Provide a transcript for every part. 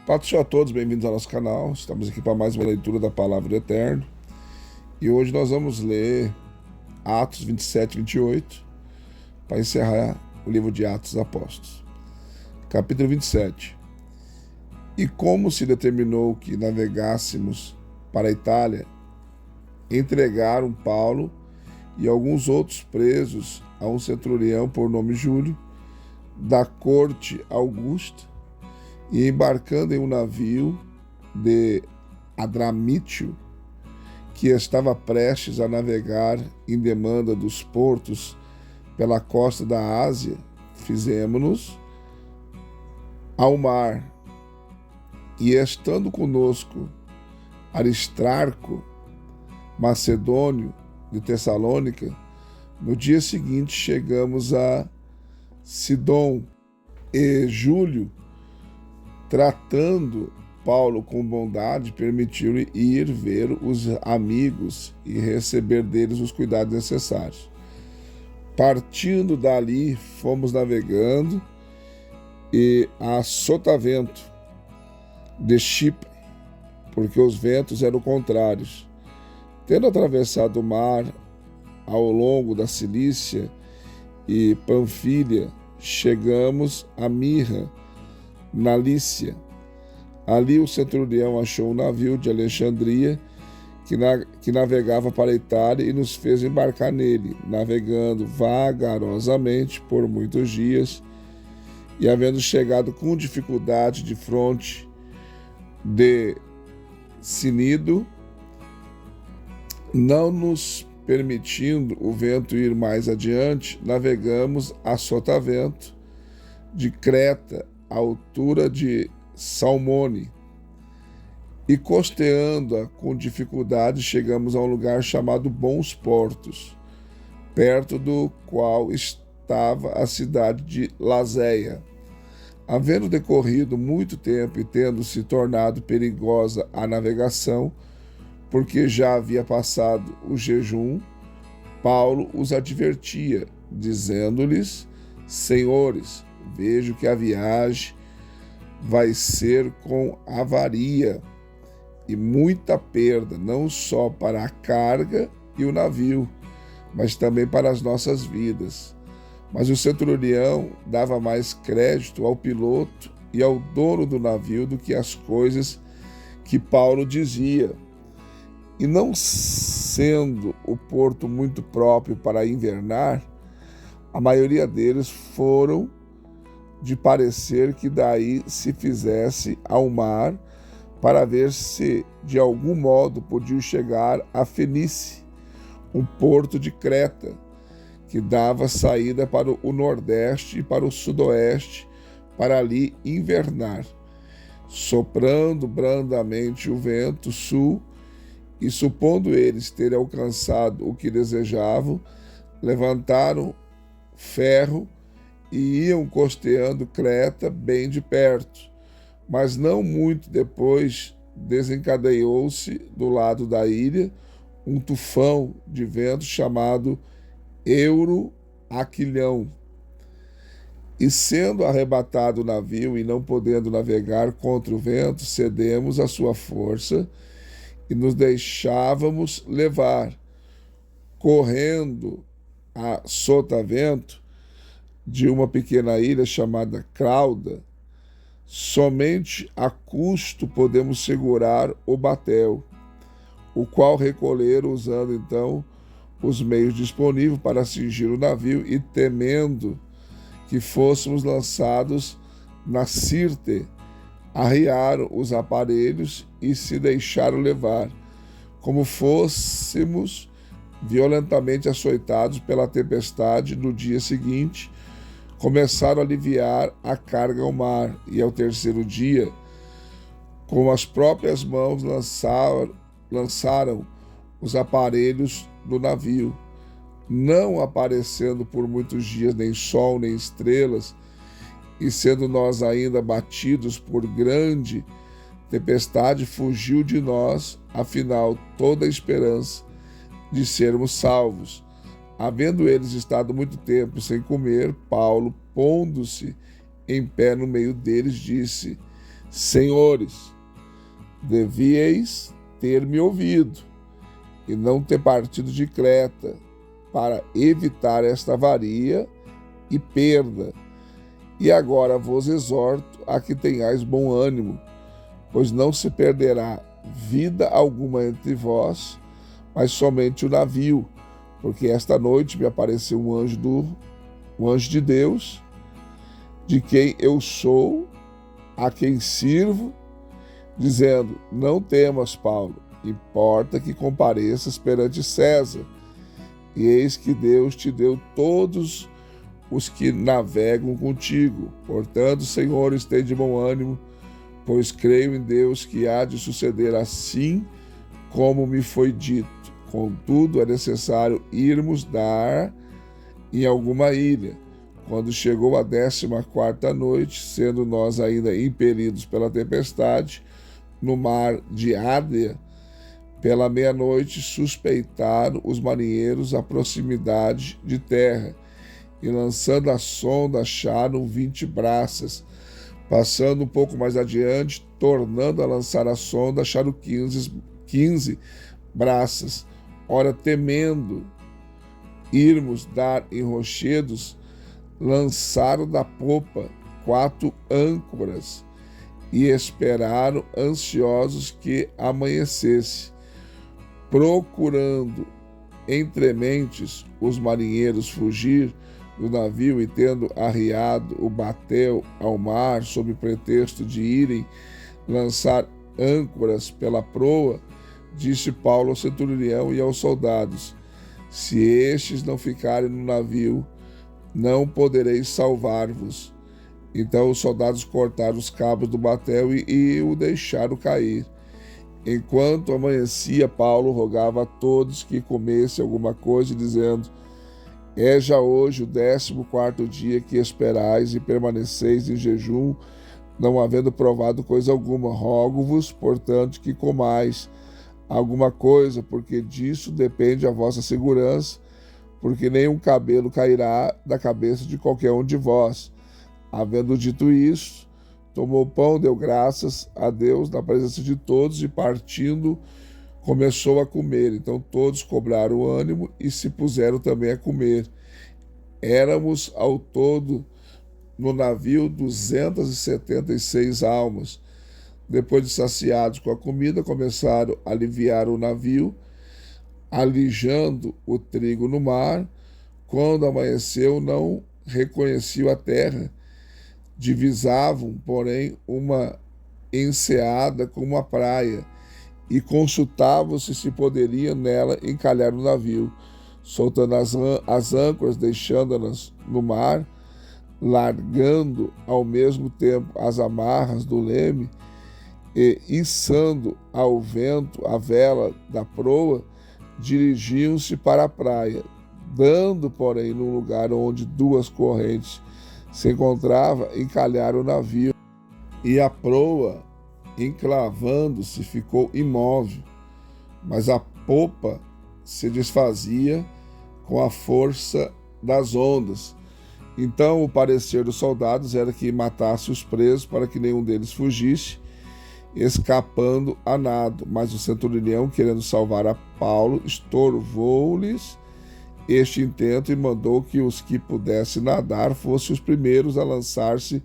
Paz do Senhor a todos, bem-vindos ao nosso canal. Estamos aqui para mais uma leitura da Palavra do Eterno. E hoje nós vamos ler Atos 27 e 28, para encerrar o livro de Atos dos Apóstolos. Capítulo 27. E como se determinou que navegássemos para a Itália, entregaram Paulo e alguns outros presos a um centurião por nome Júlio, da corte Augusta, e embarcando em um navio de Adramítio, que estava prestes a navegar em demanda dos portos pela costa da Ásia, fizemo-nos ao mar. E estando conosco Aristarco, macedônio de Tessalônica, no dia seguinte chegamos a Sidom, e Júlio, tratando Paulo com bondade, permitiu-lhe ir ver os amigos e receber deles os cuidados necessários. Partindo dali, fomos navegando e a sotavento de Chipre, porque os ventos eram contrários. Tendo atravessado o mar ao longo da Cilícia e Panfilha, chegamos a Mirra, na Lícia. Ali o centurião achou um navio de Alexandria que navegava para a Itália e nos fez embarcar nele, navegando vagarosamente por muitos dias, e havendo chegado com dificuldade de fronte de Cnido, não nos permitindo o vento ir mais adiante, navegamos a sotavento de Creta, à altura de Salmone, e costeando-a com dificuldade, chegamos a um lugar chamado Bons Portos, perto do qual estava a cidade de Lazéia. Havendo decorrido muito tempo e tendo se tornado perigosa a navegação, porque já havia passado o jejum, Paulo os advertia, dizendo-lhes: Senhores, vejo que a viagem vai ser com avaria e muita perda, não só para a carga e o navio, mas também para as nossas vidas. Mas o centurião dava mais crédito ao piloto e ao dono do navio do que às coisas que Paulo dizia. E não sendo o porto muito próprio para invernar, a maioria deles foram de parecer que daí se fizesse ao mar, para ver se de algum modo podiam chegar a Fenice, um porto de Creta, que dava saída para o nordeste e para o sudoeste, para ali invernar. Soprando brandamente o vento sul, e supondo eles terem alcançado o que desejavam, levantaram ferro e iam costeando Creta bem de perto. Mas não muito depois desencadeou-se do lado da ilha um tufão de vento chamado Euroaquilhão. E sendo arrebatado o navio e não podendo navegar contra o vento, cedemos à sua força e nos deixávamos levar, correndo a sotavento de uma pequena ilha chamada Clauda. Somente a custo podemos segurar o batel, o qual recolheram usando então os meios disponíveis para cingir o navio, e temendo que fôssemos lançados na Sirte, arriaram os aparelhos e se deixaram levar, como fôssemos violentamente açoitados pela tempestade. No dia seguinte, começaram a aliviar a carga ao mar, e ao terceiro dia, com as próprias mãos lançaram os aparelhos do navio. Não aparecendo por muitos dias nem sol nem estrelas, e sendo nós ainda batidos por grande tempestade, fugiu de nós, afinal, toda a esperança de sermos salvos. Havendo eles estado muito tempo sem comer, Paulo, pondo-se em pé no meio deles, disse: Senhores, devíeis ter me ouvido e não ter partido de Creta para evitar esta avaria e perda. E agora vos exorto a que tenhais bom ânimo, pois não se perderá vida alguma entre vós, mas somente o navio, porque esta noite me apareceu um anjo de Deus, de quem eu sou, a quem sirvo, dizendo: não temas, Paulo, importa que compareças perante César, e eis que Deus te deu todos os que navegam contigo. Portanto, senhores, tende bom ânimo, pois creio em Deus que há de suceder assim como me foi dito. Contudo, é necessário irmos dar em alguma ilha. Quando chegou a 14ª noite, sendo nós ainda impelidos pela tempestade, no mar de Ádria, pela meia-noite suspeitaram os marinheiros a proximidade de terra, e lançando a sonda acharam 20 braças. Passando um pouco mais adiante, tornando a lançar a sonda, acharam 15 braças. Ora, temendo irmos dar em rochedos, lançaram da popa 4 âncoras e esperaram ansiosos que amanhecesse. Procurando entre mentes os marinheiros fugir do navio e tendo arriado o batel ao mar sob pretexto de irem lançar âncoras pela proa, disse Paulo ao centurião e aos soldados: se estes não ficarem no navio, não podereis salvar-vos. Então os soldados cortaram os cabos do batel e o deixaram cair. Enquanto amanhecia, Paulo rogava a todos que comessem alguma coisa, dizendo: é já hoje o 14º dia que esperais e permaneceis em jejum, não havendo provado coisa alguma. Rogo-vos, portanto, que comais alguma coisa, porque disso depende a vossa segurança, porque nenhum cabelo cairá da cabeça de qualquer um de vós. Havendo dito isso, tomou o pão, deu graças a Deus na presença de todos e, partindo, começou a comer. Então todos cobraram ânimo e se puseram também a comer. Éramos ao todo no navio 276 almas. Depois de saciados com a comida, começaram a aliviar o navio, alijando o trigo no mar. Quando amanheceu, não reconheciam a terra. Divisavam, porém, uma enseada com uma praia, e consultavam-se se poderia nela encalhar o navio, soltando as âncoras, deixando-nas no mar, largando ao mesmo tempo as amarras do leme e içando ao vento a vela da proa, dirigiam-se para a praia, dando, porém, no lugar onde 2 correntes se encontravam, encalharam o navio, e a proa, enclavando-se, ficou imóvel, mas a popa se desfazia com a força das ondas. Então o parecer dos soldados era que matasse os presos para que nenhum deles fugisse, escapando a nado. Mas o centurião, querendo salvar a Paulo, estorvou-lhes este intento e mandou que os que pudessem nadar fossem os primeiros a lançar-se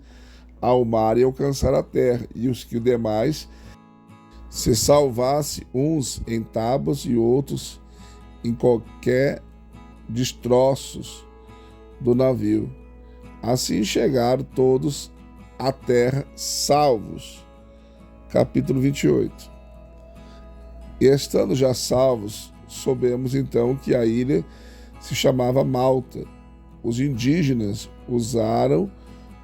ao mar e alcançar a terra, e os que demais se salvasse, uns em tábuas e outros em qualquer destroços do navio. Assim chegaram todos à terra salvos. Capítulo 28. E estando já salvos, soubemos então que a ilha se chamava Malta. Os indígenas usaram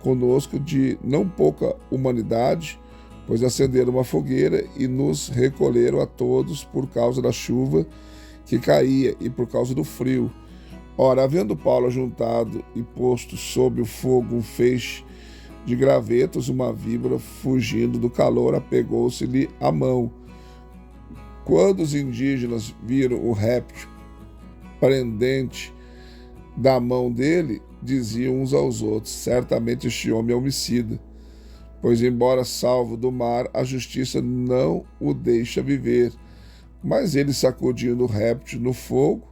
conosco de não pouca humanidade, pois acenderam uma fogueira e nos recolheram a todos por causa da chuva que caía e por causa do frio. Ora, havendo Paulo ajuntado e posto sob o fogo um feixe de gravetos, uma víbora, fugindo do calor, apegou-se-lhe à mão. Quando os indígenas viram o réptil pendente da mão dele, diziam uns aos outros: certamente este homem é homicida, pois embora salvo do mar, a justiça não o deixa viver. Mas ele, sacudindo o réptil no fogo,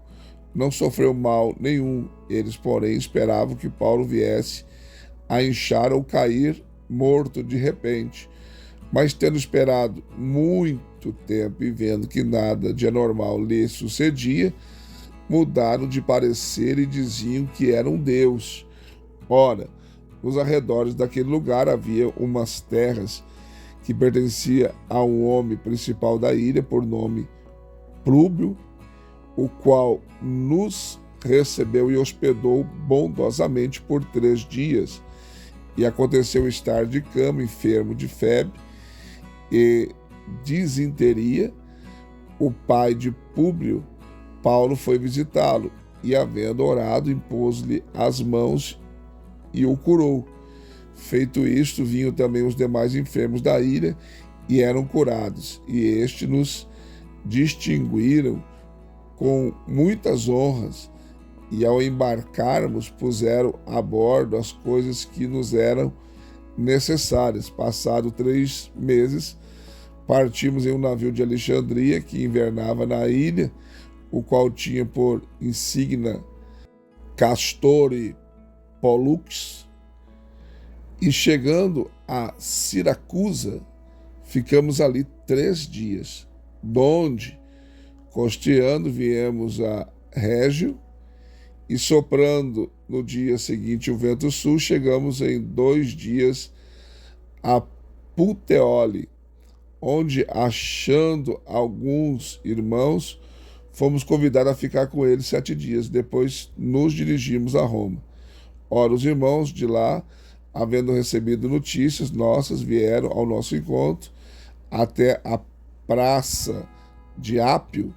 não sofreu mal nenhum. Eles, porém, esperavam que Paulo viesse a inchar ou cair morto de repente. Mas tendo esperado muito tempo e vendo que nada de anormal lhe sucedia, mudaram de parecer e diziam que era um deus. Ora, nos arredores daquele lugar havia umas terras que pertencia a um homem principal da ilha, por nome Públio, o qual nos recebeu e hospedou bondosamente por 3 dias. E aconteceu estar de cama, enfermo de febre e disenteria. O pai de Públio, Paulo, foi visitá-lo e, havendo orado, impôs-lhe as mãos e o curou. Feito isto, vinham também os demais enfermos da ilha e eram curados. E estes nos distinguiram com muitas honras, e ao embarcarmos puseram a bordo as coisas que nos eram necessárias. Passado 3 meses, partimos em um navio de Alexandria que invernava na ilha, o qual tinha por insígnia Castor e Pollux, e chegando a Siracusa, ficamos ali 3 dias, donde, costeando, viemos a Régio, e soprando no dia seguinte o vento sul, chegamos em 2 dias a Puteoli, onde, achando alguns irmãos, fomos convidados a ficar com eles 7 dias. Depois nos dirigimos a Roma. Ora, os irmãos de lá, havendo recebido notícias nossas, vieram ao nosso encontro até a praça de Ápio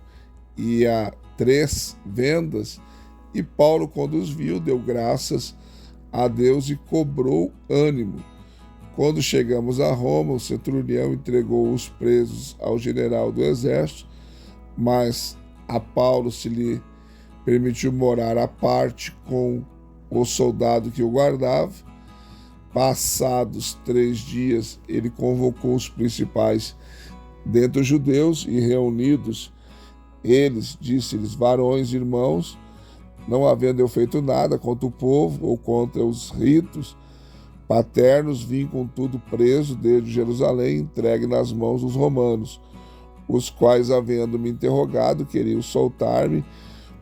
e a 3 vendas, e Paulo, quando os viu, deu graças a Deus e cobrou ânimo. Quando chegamos a Roma, o centurião entregou os presos ao general do exército, mas a Paulo se lhe permitiu morar à parte com o soldado que o guardava. Passados 3 dias, ele convocou os principais dentre os judeus e, reunidos eles, disse-lhes: varões, irmãos, não havendo eu feito nada contra o povo ou contra os ritos paternos, vim contudo preso desde Jerusalém, entregue nas mãos dos romanos, os quais, havendo-me interrogado, queriam soltar-me,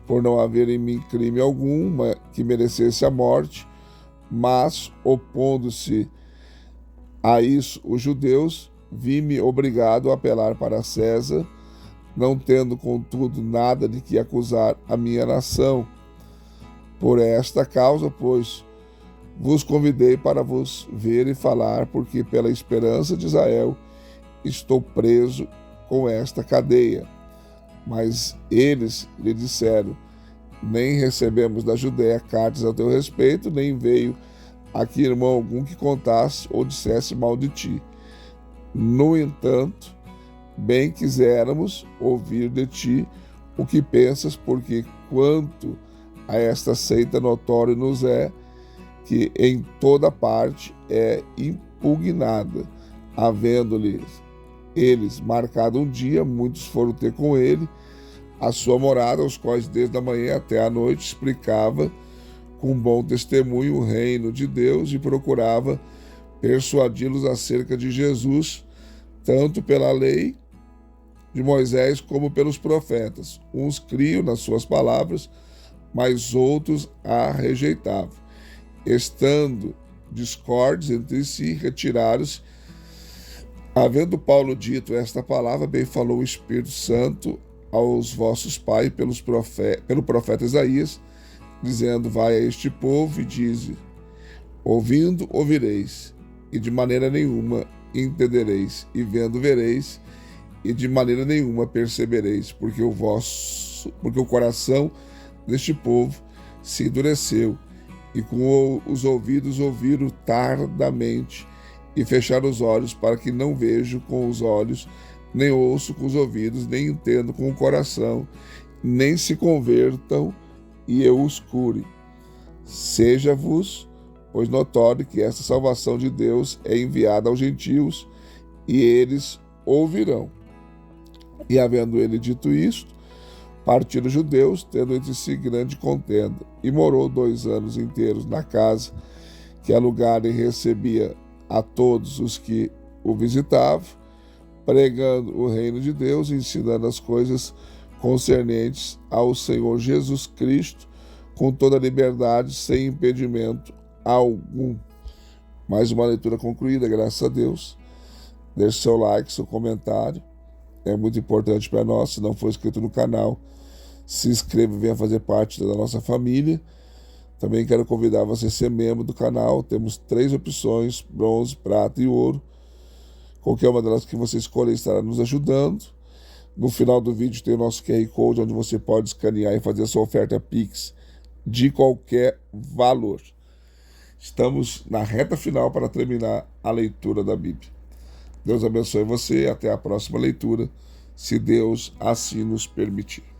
por não haver em mim crime algum que merecesse a morte. Mas, opondo-se a isso os judeus, vi-me obrigado a apelar para César, não tendo, contudo, nada de que acusar a minha nação. Por esta causa, pois, vos convidei para vos ver e falar, porque pela esperança de Israel estou preso com esta cadeia. Mas eles lhe disseram: nem recebemos da Judéia cartas a teu respeito, nem veio aqui irmão algum que contasse ou dissesse mal de ti. No entanto, bem quiséramos ouvir de ti o que pensas, porque quanto a esta seita, notório nos é que em toda parte é impugnada. Havendo-lhes eles marcado um dia, muitos foram ter com ele a sua morada, aos quais desde a manhã até a noite explicava com bom testemunho o reino de Deus e procurava persuadi-los acerca de Jesus, tanto pela lei de Moisés como pelos profetas. Uns criam nas suas palavras, mas outros a rejeitavam. Estando discordes entre si, retiraram-se. Havendo Paulo dito esta palavra, bem falou o Espírito Santo aos vossos pais pelo profeta Isaías, dizendo: vai a este povo e dize: ouvindo ouvireis, e de maneira nenhuma entendereis, e vendo vereis, e de maneira nenhuma percebereis, porque o coração deste povo se endureceu, e com os ouvidos ouviram tardamente, e fecharam os olhos, para que não vejam com os olhos, nem ouçam com os ouvidos, nem entendam com o coração, nem se convertam, e eu os cure. Seja-vos, pois notório que esta salvação de Deus é enviada aos gentios, e eles ouvirão. E havendo ele dito isto, partiram os judeus, tendo entre si grande contenda, e morou 2 anos inteiros na casa que alugara e recebia a todos os que o visitavam, pregando o reino de Deus e ensinando as coisas concernentes ao Senhor Jesus Cristo, com toda a liberdade, sem impedimento algum. Mais uma leitura concluída, graças a Deus. Deixe seu like, seu comentário. É muito importante para nós. Se não for inscrito no canal, se inscreva e venha fazer parte da nossa família. Também quero convidar você a ser membro do canal. Temos 3 opções: bronze, prata e ouro. Qualquer uma delas que você escolher estará nos ajudando. No final do vídeo tem o nosso QR Code, onde você pode escanear e fazer a sua oferta Pix de qualquer valor. Estamos na reta final para terminar a leitura da Bíblia. Deus abençoe você e até a próxima leitura, se Deus assim nos permitir.